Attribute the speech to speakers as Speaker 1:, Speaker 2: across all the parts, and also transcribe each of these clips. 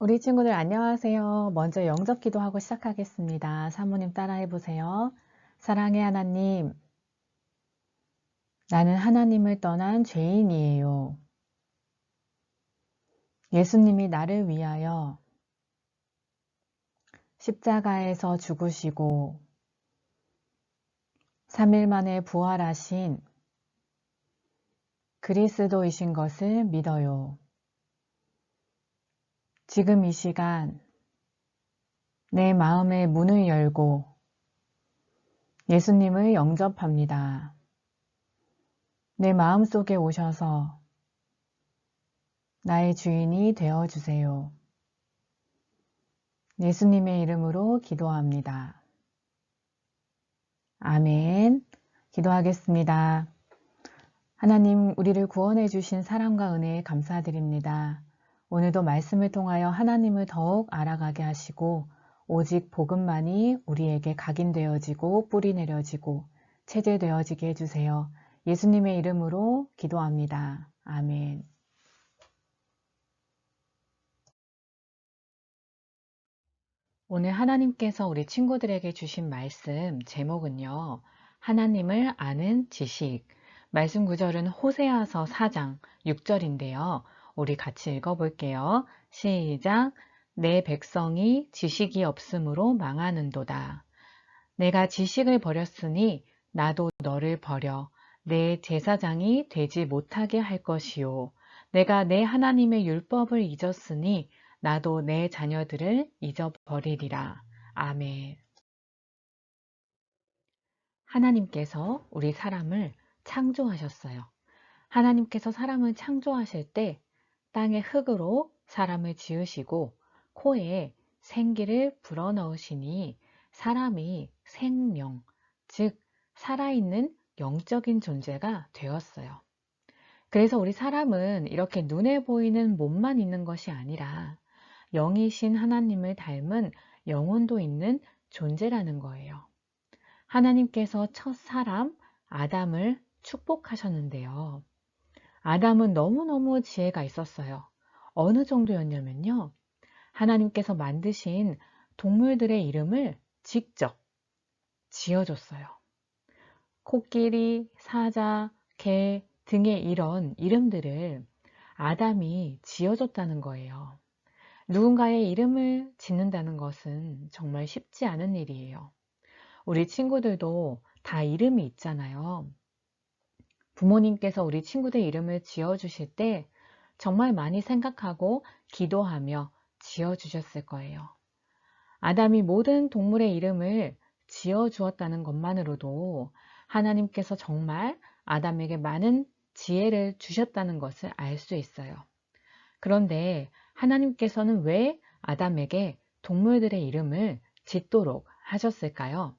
Speaker 1: 우리 친구들 안녕하세요. 먼저 영접 기도하고 시작하겠습니다. 사모님 따라해 보세요. 사랑의 하나님, 나는 하나님을 떠난 죄인이에요. 예수님이 나를 위하여 십자가에서 죽으시고 3일 만에 부활하신 그리스도이신 것을 믿어요. 지금 이 시간 내 마음의 문을 열고 예수님을 영접합니다. 내 마음속에 오셔서 나의 주인이 되어주세요. 예수님의 이름으로 기도합니다. 아멘. 기도하겠습니다. 하나님, 우리를 구원해 주신 사랑과 은혜에 감사드립니다. 오늘도 말씀을 통하여 하나님을 더욱 알아가게 하시고 오직 복음만이 우리에게 각인되어지고 뿌리 내려지고 체질되어지게 해주세요. 예수님의 이름으로 기도합니다. 아멘. 오늘 하나님께서 우리 친구들에게 주신 말씀 제목은요. 하나님을 아는 지식. 말씀 구절은 호세아서 4장 6절인데요. 우리 같이 읽어볼게요. 시작. 내 백성이 지식이 없으므로 망하는도다. 내가 지식을 버렸으니 나도 너를 버려 내 제사장이 되지 못하게 할 것이요. 내가 내 하나님의 율법을 잊었으니 나도 내 자녀들을 잊어버리리라. 아멘. 하나님께서 우리 사람을 창조하셨어요. 하나님께서 사람을 창조하실 때 땅의 흙으로 사람을 지으시고 코에 생기를 불어넣으시니 사람이 생명, 즉 살아있는 영적인 존재가 되었어요. 그래서 우리 사람은 이렇게 눈에 보이는 몸만 있는 것이 아니라 영이신 하나님을 닮은 영혼도 있는 존재라는 거예요. 하나님께서 첫 사람 아담을 축복하셨는데요. 아담은 너무너무 지혜가 있었어요. 어느 정도였냐면요. 하나님께서 만드신 동물들의 이름을 직접 지어줬어요. 코끼리, 사자, 개 등의 이런 이름들을 아담이 지어줬다는 거예요. 누군가의 이름을 짓는다는 것은 정말 쉽지 않은 일이에요. 우리 친구들도 다 이름이 있잖아요. 부모님께서 우리 친구들 이름을 지어주실 때 정말 많이 생각하고 기도하며 지어주셨을 거예요. 아담이 모든 동물의 이름을 지어주었다는 것만으로도 하나님께서 정말 아담에게 많은 지혜를 주셨다는 것을 알 수 있어요. 그런데 하나님께서는 왜 아담에게 동물들의 이름을 짓도록 하셨을까요?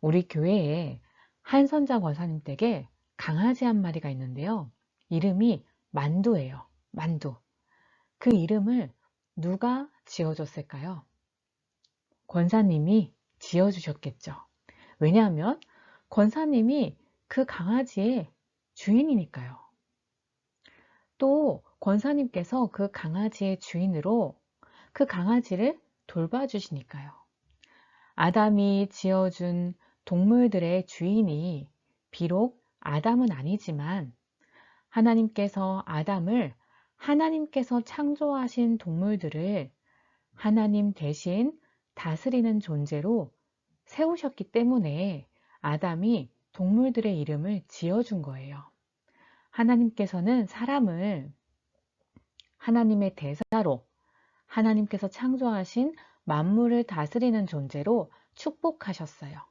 Speaker 1: 우리 교회에 한선자 권사님 댁에 강아지 한 마리가 있는데요. 이름이 만두예요. 만두. 그 이름을 누가 지어줬을까요? 권사님이 지어주셨겠죠. 왜냐하면 권사님이 그 강아지의 주인이니까요. 또 권사님께서 그 강아지의 주인으로 그 강아지를 돌봐주시니까요. 아담이 지어준 동물들의 주인이 비록 아담은 아니지만 하나님께서 아담을 하나님께서 창조하신 동물들을 하나님 대신 다스리는 존재로 세우셨기 때문에 아담이 동물들의 이름을 지어준 거예요. 하나님께서는 사람을 하나님의 대사로 하나님께서 창조하신 만물을 다스리는 존재로 축복하셨어요.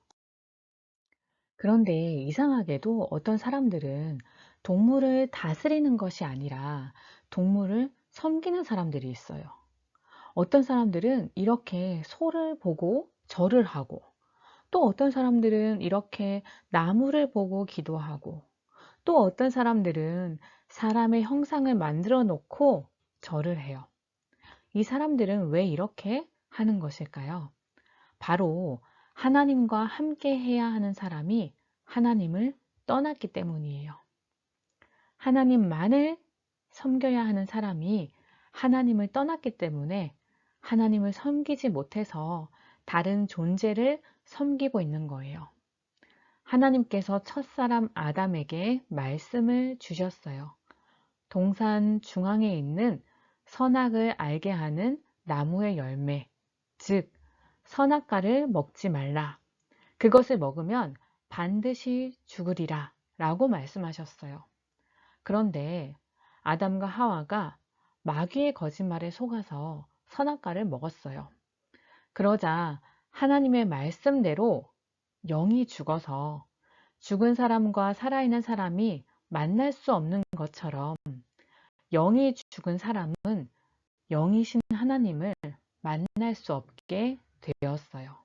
Speaker 1: 그런데 이상하게도 어떤 사람들은 동물을 다스리는 것이 아니라 동물을 섬기는 사람들이 있어요. 어떤 사람들은 이렇게 소를 보고 절을 하고 또 어떤 사람들은 이렇게 나무를 보고 기도하고 또 어떤 사람들은 사람의 형상을 만들어 놓고 절을 해요. 이 사람들은 왜 이렇게 하는 것일까요? 바로 하나님과 함께 해야 하는 사람이 하나님을 떠났기 때문이에요. 하나님만을 섬겨야 하는 사람이 하나님을 떠났기 때문에 하나님을 섬기지 못해서 다른 존재를 섬기고 있는 거예요. 하나님께서 첫사람 아담에게 말씀을 주셨어요. 동산 중앙에 있는 선악을 알게 하는 나무의 열매, 즉 선악과를 먹지 말라. 그것을 먹으면 반드시 죽으리라 라고 말씀하셨어요. 그런데 아담과 하와가 마귀의 거짓말에 속아서 선악과를 먹었어요. 그러자 하나님의 말씀대로 영이 죽어서 죽은 사람과 살아있는 사람이 만날 수 없는 것처럼 영이 죽은 사람은 영이신 하나님을 만날 수 없게 되었어요.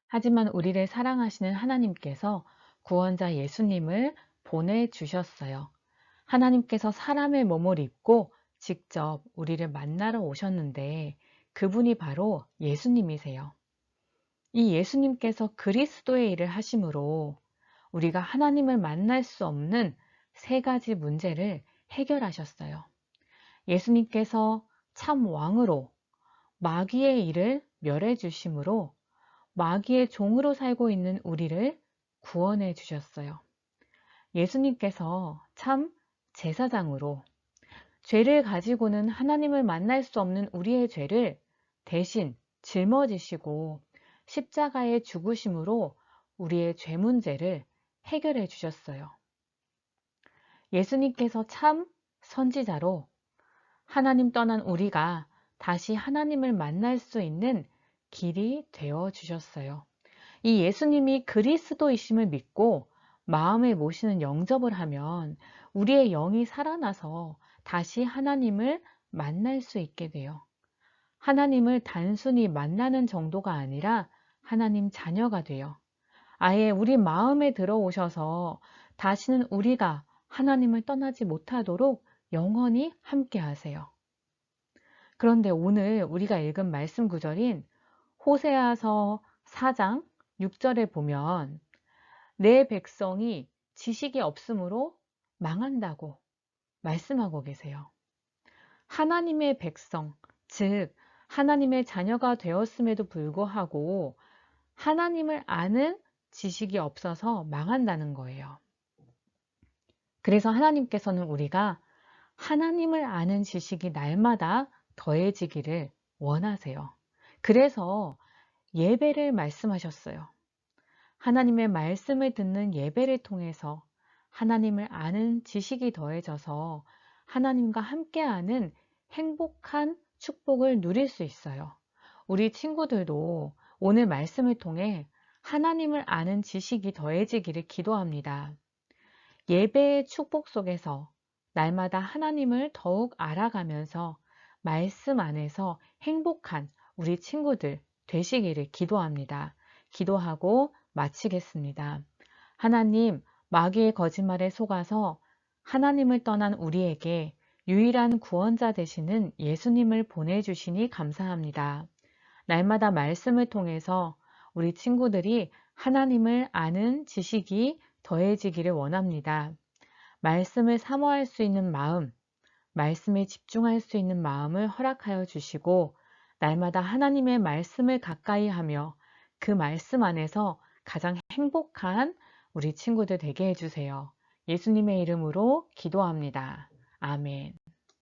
Speaker 1: 하지만 우리를 사랑하시는 하나님께서 구원자 예수님을 보내주셨어요. 하나님께서 사람의 몸을 입고 직접 우리를 만나러 오셨는데 그분이 바로 예수님이세요. 이 예수님께서 그리스도의 일을 하심으로 우리가 하나님을 만날 수 없는 세 가지 문제를 해결하셨어요. 예수님께서 참 왕으로 마귀의 일을 멸해 주심으로 마귀의 종으로 살고 있는 우리를 구원해 주셨어요. 예수님께서 참 제사장으로 죄를 가지고는 하나님을 만날 수 없는 우리의 죄를 대신 짊어지시고 십자가의 죽으심으로 우리의 죄 문제를 해결해 주셨어요. 예수님께서 참 선지자로 하나님 떠난 우리가 다시 하나님을 만날 수 있는 길이 되어 주셨어요. 이 예수님이 그리스도이심을 믿고 마음에 모시는 영접을 하면 우리의 영이 살아나서 다시 하나님을 만날 수 있게 돼요. 하나님을 단순히 만나는 정도가 아니라 하나님 자녀가 돼요. 아예 우리 마음에 들어오셔서 다시는 우리가 하나님을 떠나지 못하도록 영원히 함께 하세요. 그런데 오늘 우리가 읽은 말씀 구절인 호세아서 4장 6절에 보면 내 백성이 지식이 없으므로 망한다고 말씀하고 계세요. 하나님의 백성, 즉 하나님의 자녀가 되었음에도 불구하고 하나님을 아는 지식이 없어서 망한다는 거예요. 그래서 하나님께서는 우리가 하나님을 아는 지식이 날마다 더해지기를 원하세요. 그래서 예배를 말씀하셨어요. 하나님의 말씀을 듣는 예배를 통해서 하나님을 아는 지식이 더해져서 하나님과 함께하는 행복한 축복을 누릴 수 있어요. 우리 친구들도 오늘 말씀을 통해 하나님을 아는 지식이 더해지기를 기도합니다. 예배의 축복 속에서 날마다 하나님을 더욱 알아가면서 말씀 안에서 행복한 우리 친구들 되시기를 기도합니다. 기도하고 마치겠습니다. 하나님, 마귀의 거짓말에 속아서 하나님을 떠난 우리에게 유일한 구원자 되시는 예수님을 보내주시니 감사합니다. 날마다 말씀을 통해서 우리 친구들이 하나님을 아는 지식이 더해지기를 원합니다. 말씀을 사모할 수 있는 마음, 말씀에 집중할 수 있는 마음을 허락하여 주시고 날마다 하나님의 말씀을 가까이 하며 그 말씀 안에서 가장 행복한 우리 친구들 되게 해주세요. 예수님의 이름으로 기도합니다. 아멘.